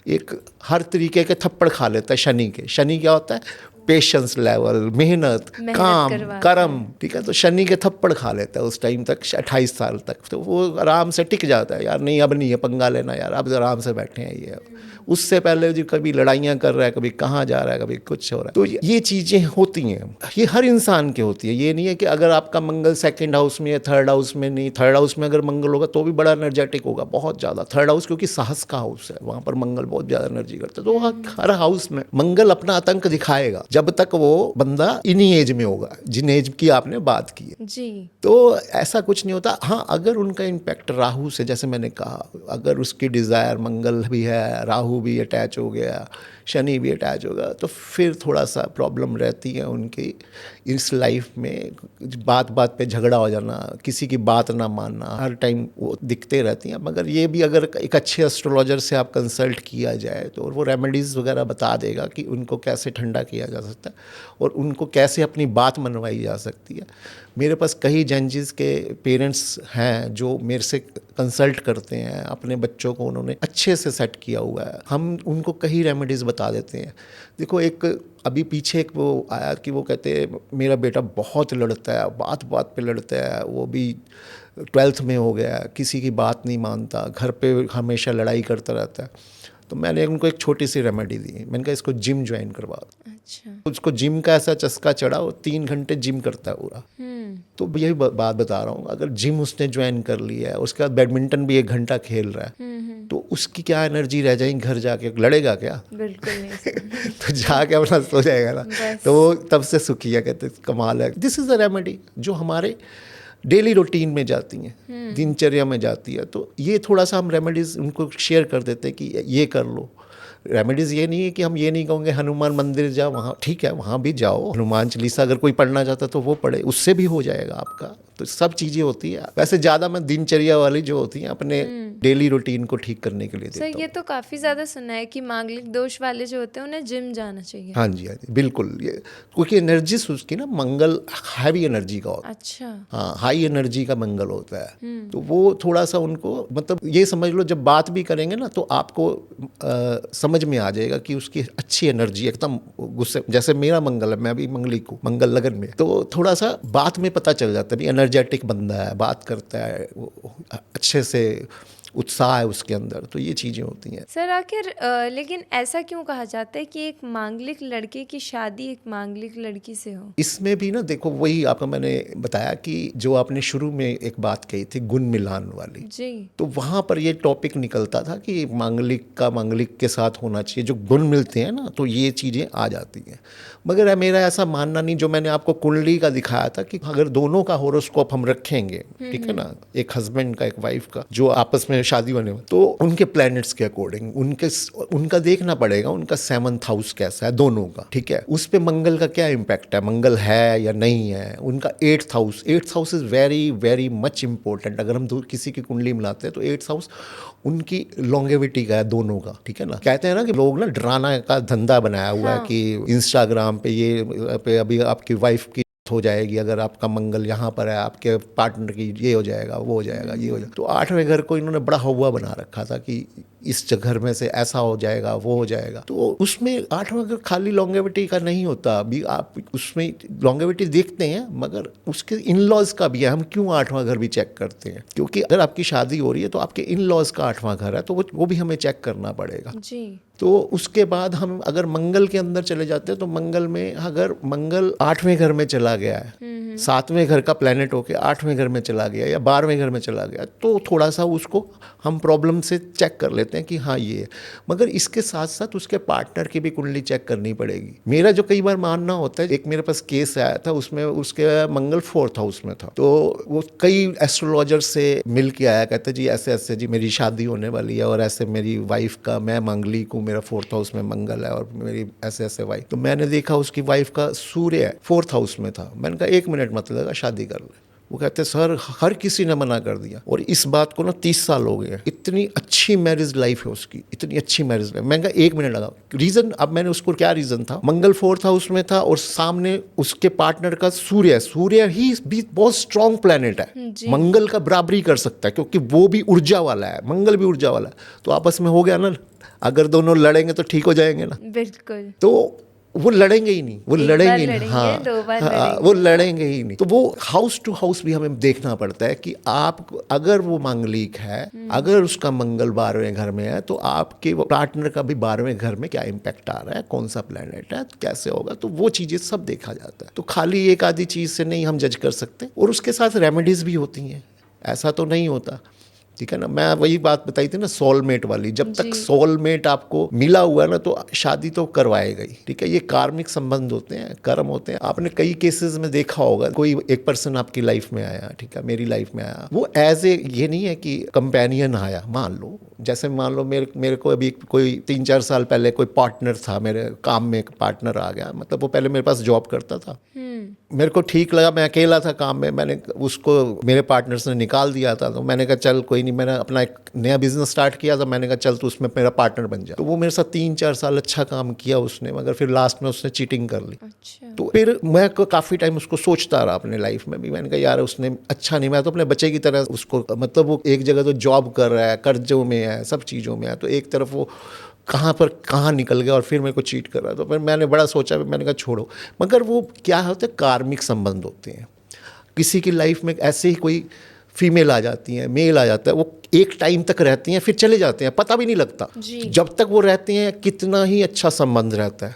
एक हर तरीके के थप्पड़ खा लेता है शनि के। शनि क्या होता है? पेशेंस लेवल, मेहनत, काम, कर्म, ठीक है। तो शनि के थप्पड़ खा लेता है उस टाइम तक, 28 साल तक। तो वो आराम से टिक जाता है, यार नहीं अब नहीं है पंगा लेना, यार अब आराम से बैठे हैं ये। उससे पहले जो कभी लड़ाइयाँ कर रहा है, कभी कहाँ जा रहा है, कभी कुछ हो रहा है। तो ये चीज़ें होती हैं, ये हर इंसान की होती है। ये नहीं है कि अगर आपका मंगल 2nd हाउस में या 3rd हाउस में, नहीं 3rd हाउस में अगर मंगल होगा तो भी बड़ा एनर्जेटिक होगा, बहुत ज़्यादा। 3rd हाउस क्योंकि साहस का हाउस है, वहाँ पर मंगल बहुत ज़्यादा एनर्जी करता है। तो हर हाउस में मंगल अपना आतंक दिखाएगा जब तक वो बंदा इन्हीं एज में होगा, जिन एज की आपने बात की है जी। तो ऐसा कुछ नहीं होता। हाँ, अगर उनका इम्पैक्ट राहु से, जैसे मैंने कहा, अगर उसकी डिज़ायर मंगल भी है, राहु राहु भी अटैच हो गया, शनि भी अटैच होगा, तो फिर थोड़ा सा प्रॉब्लम रहती है उनकी इस लाइफ में। बात बात पे झगड़ा हो जाना, किसी की बात ना मानना, हर टाइम वो दिखते रहती हैं। मगर ये भी अगर एक अच्छे एस्ट्रोलॉजर से आप कंसल्ट किया जाए तो वो रेमेडीज़ वगैरह बता देगा कि उनको कैसे ठंडा किया जा सकता है और उनको कैसे अपनी बात मनवाई जा सकती है। मेरे पास कई जजेस के पेरेंट्स हैं जो मेरे से कंसल्ट करते हैं, अपने बच्चों को उन्होंने अच्छे से सेट किया हुआ है, हम उनको कई रेमेडीज़ बता देते हैं। देखो, एक अभी पीछे एक वो आया कि वो कहते हैं मेरा बेटा बहुत लड़ता है, बात बात पे लड़ता है, वो भी 12th में हो गया, किसी की बात नहीं मानता, घर पे हमेशा लड़ाई करता रहता है। तो मैंने उनको एक छोटी सी रेमेडी दी, मैंने कहा इसको जिम ज्वाइन करवा। अच्छा। उसको जिम का ऐसा चस्का चढ़ा, वो 3 घंटे जिम करता है पूरा। तो यही बात बता रहा हूँ, अगर जिम उसने ज्वाइन कर लिया है, उसके बाद बैडमिंटन भी 1 घंटा खेल रहा है, तो उसकी क्या एनर्जी रह जाएगी, घर जाके लड़ेगा क्या? बिल्कुल नहीं। तो जाके अपना सो जाएगा ना। तो वो तब से सुखी है, कहते कमाल है। दिस इज़ अ रेमेडी जो हमारे डेली रूटीन में जाती हैं, दिनचर्या में जाती है। तो ये थोड़ा सा हम रेमेडीज़ उनको शेयर कर देते हैं कि ये कर लो। रेमेडीज़ ये नहीं है कि हम ये नहीं कहोगे हनुमान मंदिर जाओ, वहाँ ठीक है, वहाँ भी जाओ, हनुमान चालीसा अगर कोई पढ़ना चाहता है तो वो पढ़े, उससे भी हो जाएगा आपका। तो सब चीज़ें होती है। वैसे ज़्यादा मैं दिनचर्या वाली जो होती हैं अपने डेली रूटीन को ठीक करने के लिए देता हूँ। सर, ये तो काफ़ी ज़्यादा सुना है कि मांगलिक दोष वाले जो होते हैं उन्हें जिम जाना चाहिए। हाँ जी, हाँ जी, बिल्कुल। ये क्योंकि एनर्जी उसकी ना, मंगल हैवी एनर्जी का होता है। अच्छा। हाँ, हाई एनर्जी का मंगल होता है। तो वो थोड़ा सा उनको, मतलब ये समझ लो, जब बात भी करेंगे ना तो आपको समझ में आ जाएगा कि उसकी अच्छी एनर्जी एकदम गुस्से, जैसे मेरा मंगल है, मैं भी मंगलिक हूँ, मंगल लगन में, तो थोड़ा सा बात में पता चल जाता है, एनर्जेटिक बंदा है, बात करता है, अच्छे से उत्साह है उसके अंदर। तो ये चीज़ें होती हैं। सर, आखिर लेकिन ऐसा क्यों कहा जाता है कि एक मांगलिक लड़के की शादी एक मांगलिक लड़की से हो? इसमें भी ना देखो, वही आपको मैंने बताया कि जो आपने शुरू में एक बात कही थी गुण मिलान वाली जी, तो वहाँ पर ये टॉपिक निकलता था कि मांगलिक का मांगलिक के साथ होना चाहिए, जो गुण मिलते हैं ना तो ये चीज़ें आ जाती हैं। मगर मेरा ऐसा मानना नहीं, जो मैंने आपको कुंडली का दिखाया था कि अगर दोनों का होरोस्कोप हम रखेंगे, ठीक है ना, एक हस्बैंड का एक वाइफ का, जो आपस में शादी होने में, तो उनके प्लैनेट्स के अकॉर्डिंग उनका देखना पड़ेगा, उनका 7th हाउस कैसा है दोनों का, ठीक है, उस पे मंगल का क्या इम्पैक्ट है, मंगल है या नहीं है, उनका 8th house is very very much important. अगर हम किसी की कुंडली मिलाते हैं तो 8th हाउस उनकी लॉन्गेविटी का है दोनों का, ठीक है ना। कहते हैं ना कि लोग ना डराना का धंधा बनाया हुआ है कि इंस्टाग्राम पे ये पे अभी आपकी वाइफ की हो जाएगी, अगर आपका मंगल यहाँ पर है, आपके पार्टनर की ये हो जाएगा, वो हो जाएगा, ये हो जाएगा। तो 8वें घर को इन्होंने बड़ा हवा बना रखा था कि इस घर में से ऐसा हो जाएगा, वो हो जाएगा। तो उसमें 8वां घर खाली लॉन्गेविटी का नहीं होता, अभी आप उसमें लॉन्गेविटी देखते हैं मगर उसके इन लॉज का भी है। हम क्यों 8वां घर भी चेक करते हैं, क्योंकि अगर आपकी शादी हो रही है तो आपके इन लॉज का 8वां घर है, तो वो भी हमें चेक करना पड़ेगा जी। तो उसके बाद हम अगर मंगल के अंदर चले जाते हैं तो मंगल में अगर मंगल 8वें घर में चला गया है, 7वें घर का प्लैनेट होके 8वें घर में चला गया या 12वें घर में चला गया, तो थोड़ा सा उसको हम प्रॉब्लम से चेक कर लेते हैं कि हाँ ये है। मगर इसके साथ साथ उसके पार्टनर की भी कुंडली चेक करनी पड़ेगी। मेरा जो कई बार मानना होता है, एक मेरे पास केस आया था, उसमें उसके मंगल 4th हाउस में था, तो वो कई एस्ट्रोलॉजर से मिल के आया, कहते जी ऐसे ऐसे जी मेरी शादी होने वाली है और ऐसे मेरी वाइफ का, मैं मांगलिक हूँ, मेरा 4th हाउस में मंगल है और मेरी ऐसे ऐसे वाइफ। तो मैंने देखा उसकी वाइफ का सूर्य 4th हाउस में था। मैंने कहा 1 मिनट मत लगा, शादी कर ले। वो कहते सर हर किसी ने मना कर दिया, और इस बात को ना 30 साल हो गए, इतनी अच्छी मैरिज लाइफ है उसकी, इतनी अच्छी मैरिज लाइफ। मैंने कहा 1 मिनट लगा, रीजन, अब मैंने उसको क्या रीजन था, मंगल 4th हाउस में था और सामने उसके पार्टनर का सूर्य ही भी बहुत स्ट्रॉन्ग प्लैनेट है, मंगल का बराबरी कर सकता है, क्योंकि वो भी ऊर्जा वाला है, मंगल भी ऊर्जा वाला है। तो आपस में हो गया ना, अगर दोनों लड़ेंगे तो ठीक हो जाएंगे ना। बिल्कुल। तो वो लड़ेंगे ही नहीं, वो लड़ेंगे ही नहीं, हाँ, 2 बार वो लड़ेंगे ही नहीं। तो वो हाउस टू हाउस भी हमें देखना पड़ता है कि आप अगर वो मांगलिक है, अगर उसका मंगल 12वें घर में है, तो आपके पार्टनर का भी 12वें घर में क्या इम्पैक्ट आ रहा है, कौन सा प्लैनेट है, कैसे होगा। तो वो चीज़ें सब देखा जाता है। तो खाली एक आधी चीज़ से नहीं हम जज कर सकते, और उसके साथ रेमेडीज़ भी होती हैं, ऐसा तो नहीं होता ठीक है ना। मैं वही बात बताई थी ना सोलमेट वाली, जब तक सोलमेट आपको मिला हुआ है ना तो शादी तो करवाएगा ही। ठीक है, ये कार्मिक संबंध होते हैं, कर्म होते हैं। आपने कई केसेस में देखा होगा, कोई एक पर्सन आपकी लाइफ में आया, ठीक है, मेरी लाइफ में आया, वो एज ए ये नहीं है कि कंपेनियन आया। मान लो जैसे मान लो मेरे को अभी कोई 3-4 साल पहले कोई पार्टनर था, मेरे काम में एक पार्टनर आ गया, मतलब वो पहले मेरे पास जॉब करता था, मेरे को ठीक लगा, मैं अकेला था काम में, मैंने उसको मेरे पार्टनर्स ने निकाल दिया था, तो मैंने कहा चल कोई नहीं, मैंने अपना एक नया बिजनेस स्टार्ट किया था, मैंने कहा चल तू उसमें मेरा पार्टनर बन जा। तो वो मेरे साथ 3-4 साल अच्छा काम किया उसने, मगर फिर लास्ट में उसने चीटिंग कर ली। अच्छा। तो फिर मैं काफ़ी टाइम उसको सोचता रहा अपने लाइफ में भी, मैंने कहा यार उसने अच्छा नहीं, मैं तो अपने बच्चे की तरह उसको, मतलब वो एक जगह तो जॉब कर रहा है, कर्जों में है, सब चीज़ों में है, तो एक तरफ वो कहाँ निकल गया और फिर मेरे को चीट कर रहा है। तो फिर मैंने बड़ा सोचा, मैंने कहा छोड़ो। मगर वो क्या होते हैं, कार्मिक संबंध होते हैं। किसी की लाइफ में ऐसे ही कोई फीमेल आ जाती है, मेल आ जाता है, वो एक टाइम तक रहती हैं, फिर चले जाते हैं, पता भी नहीं लगता जब तक वो रहते हैं कितना ही अच्छा संबंध रहता है।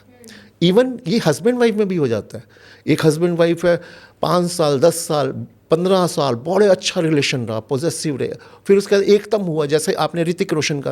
इवन ये हस्बैंड वाइफ में भी हो जाता है। एक हस्बैंड वाइफ है, 5 साल 10 साल 15 साल बड़े अच्छा रिलेशन रहा, पॉजेसिव रहे, फिर उसका एकदम हुआ, जैसे आपने ऋतिक रोशन का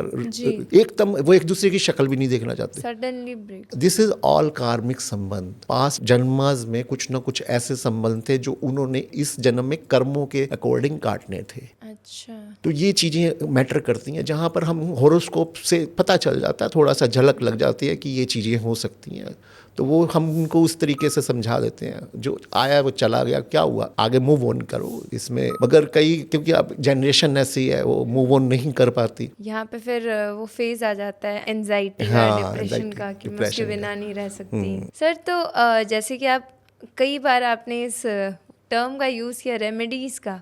एकदम वो एक दूसरे की शक्ल भी नहीं देखना चाहते, suddenly break. This is all karmic संबंध। पास्ट जन्माज में कुछ ना कुछ ऐसे संबंध थे जो उन्होंने इस जन्म में कर्मों के अकॉर्डिंग काटने थे। अच्छा। तो ये चीज़ें मैटर करती हैं, जहाँ पर हम होरोस्कोप से पता चल जाता है, थोड़ा सा झलक लग जाती है कि ये चीज़ें हो सकती हैं, तो वो हम उनको उस तरीके से समझा देते हैं, जो आया वो चला गया, क्या हुआ, आगे मूव ऑन करो इसमें। मगर कई, क्योंकि अब जनरेशन ऐसी है, वो मूव ऑन नहीं कर पाती, यहाँ पे फिर वो फेज आ जाता है एंजाइटी का, डिप्रेशन का, कि मैं उसके बिना नहीं रह सकती। सर तो जैसे कि आप कई बार आपने इस टर्म का यूज़ किया रेमेडीज़ का,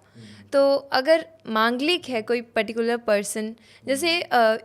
तो अगर मांगलिक है कोई पर्टिकुलर पर्सन, जैसे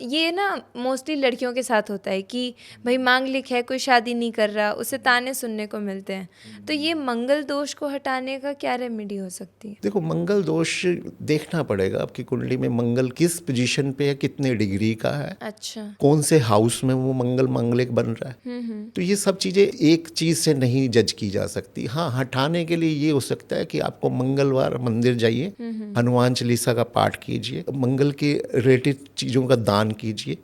ये ना मोस्टली लड़कियों के साथ होता है कि भाई मांगलिक है, कोई शादी नहीं कर रहा, उसे ताने सुनने को मिलते हैं, तो ये मंगल दोष को हटाने का क्या रेमेडी हो सकती है? देखो, मंगल दोष देखना पड़ेगा आपकी कुंडली में मंगल किस पोजीशन पे है, कितने डिग्री का है, अच्छा, कौन से हाउस में वो मंगल मांगलिक बन रहा है। तो ये सब चीज़ें एक चीज़ से नहीं जज की जा सकती। हाँ, हटाने के लिए ये हो सकता है कि आपको मंगलवार मंदिर जाइए, हनुमान चालीसा का पाठ कीजिए, मंगल के रिलेटेड चीज़ों का दान कीजिए।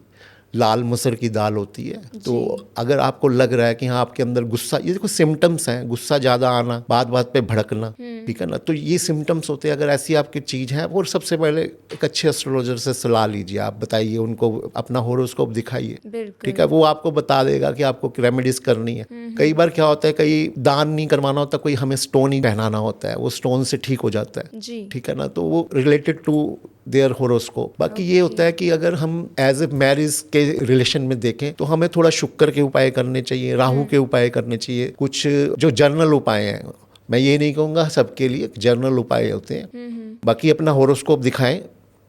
लाल मसूर की दाल होती है, तो अगर आपको लग रहा है कि हाँ आपके अंदर गुस्सा, ये देखो सिम्टम्स हैं, गुस्सा ज़्यादा आना, बात बात पे भड़कना, ठीक है ना, तो ये सिम्टम्स होते हैं। अगर ऐसी आपकी चीज़ है, और सबसे पहले एक अच्छे एस्ट्रोलॉजर से सलाह लीजिए, आप बताइए उनको, अपना होरोस्कोप दिखाइए, ठीक है, वो आपको बता देगा कि आपको रेमेडीज करनी है। कई बार क्या होता है, कई दान नहीं करवाना होता, कोई हमें स्टोन ही पहनाना होता है, वो स्टोन से ठीक हो जाता है, ठीक है ना, तो वो रिलेटेड टू देयर होरोस्कोप। बाकी ये होता है कि अगर हम एज ए मैरिज के रिलेशन में देखें तो हमें थोड़ा शुक्र के उपाय करने चाहिए, राहु के उपाय करने चाहिए, कुछ जो जर्नल उपाय हैं, मैं ये नहीं कहूँगा सबके लिए, जर्नल उपाय होते हैं। बाकी अपना होरोस्कोप दिखाएं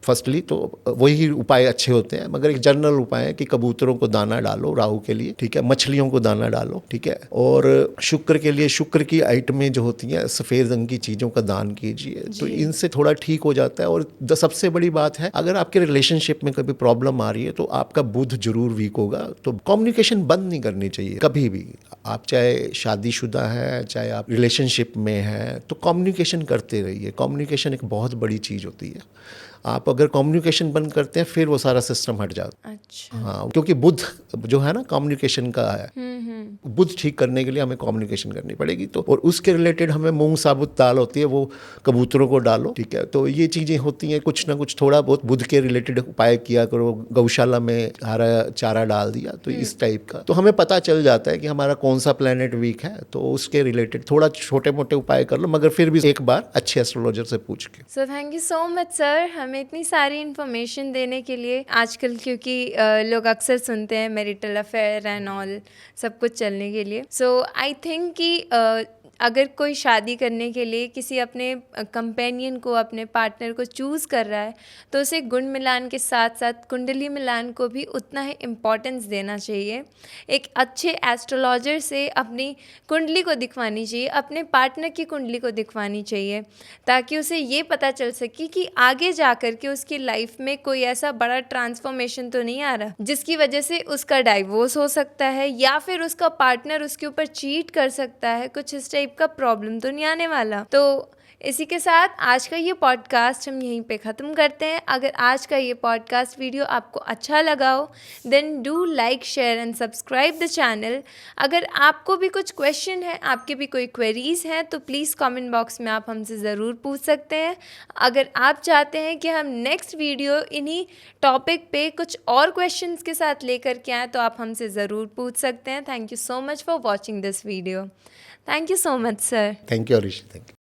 फर्स्टली, तो वही उपाय अच्छे होते हैं। मगर एक जनरल उपाय है कि कबूतरों को दाना डालो राहु के लिए, ठीक है, मछलियों को दाना डालो, ठीक है, और शुक्र के लिए शुक्र की आइटमें जो होती हैं सफ़ेद रंग की चीज़ों का दान कीजिए, तो इनसे थोड़ा ठीक हो जाता है। और सबसे बड़ी बात है, अगर आपके रिलेशनशिप में कभी प्रॉब्लम आ रही है तो आपका बुध जरूर वीक होगा, तो कम्युनिकेशन बंद नहीं करनी चाहिए कभी भी। आप चाहे शादीशुदा है, चाहे आप रिलेशनशिप में हैं, तो कम्युनिकेशन करते रहिए। कम्युनिकेशन एक बहुत बड़ी चीज़ होती है। आप अगर कम्युनिकेशन बंद करते हैं फिर वो सारा सिस्टम हट जाता है। अच्छा। हाँ, क्योंकि बुध जो है ना कम्युनिकेशन का है, बुध ठीक करने के लिए हमें कम्युनिकेशन करनी पड़ेगी। तो और उसके रिलेटेड हमें मूंग साबुत दाल होती है, वो कबूतरों को डालो, ठीक है। तो ये चीज़ें होती हैं, कुछ ना कुछ थोड़ा बहुत बुध के रिलेटेड उपाय किया करो, गौशाला में हरा चारा डाल दिया, तो इस टाइप का। तो हमें पता चल जाता है कि हमारा कौन सा प्लेनेट वीक है, तो उसके रिलेटेड थोड़ा छोटे मोटे उपाय कर लो, मगर फिर भी एक बार अच्छे एस्ट्रोलॉजर से पूछ के। So thank you so much sir, हमें इतनी सारी इन्फॉर्मेशन देने के लिए। आजकल क्योंकि लोग अक्सर सुनते हैं मैरिटल अफेयर एंड ऑल सब कुछ चलने के लिए, सो आई थिंक कि अगर कोई शादी करने के लिए किसी अपने कंपेनियन को, अपने पार्टनर को चूज़ कर रहा है, तो उसे गुण मिलान के साथ साथ कुंडली मिलान को भी उतना ही इम्पोर्टेंस देना चाहिए। एक अच्छे एस्ट्रोलॉजर से अपनी कुंडली को दिखवानी चाहिए, अपने पार्टनर की कुंडली को दिखवानी चाहिए, ताकि उसे ये पता चल सके कि आगे जा कर के उसकी लाइफ में कोई ऐसा बड़ा ट्रांसफॉर्मेशन तो नहीं आ रहा जिसकी वजह से उसका डाइवोर्स हो सकता है, या फिर उसका पार्टनर उसके ऊपर चीट कर सकता है, कुछ इस टाइप का प्रॉब्लम तो नहीं आने वाला। तो इसी के साथ आज का ये पॉडकास्ट हम यहीं पे ख़त्म करते हैं। अगर आज का ये पॉडकास्ट वीडियो आपको अच्छा लगा हो then do like share and subscribe the channel. अगर आपको भी कुछ क्वेश्चन है, आपके भी कोई क्वेरीज़ हैं तो प्लीज़ कमेंट बॉक्स में आप हमसे ज़रूर पूछ सकते हैं। अगर आप चाहते हैं कि हम नेक्स्ट वीडियो इन्हीं टॉपिक पे कुछ और क्वेश्चंस के साथ लेकर के आएँ तो आप हमसे ज़रूर पूछ सकते हैं। Thank you so much for watching this video. Thank you so much sir. Thank you Rishi, thank you.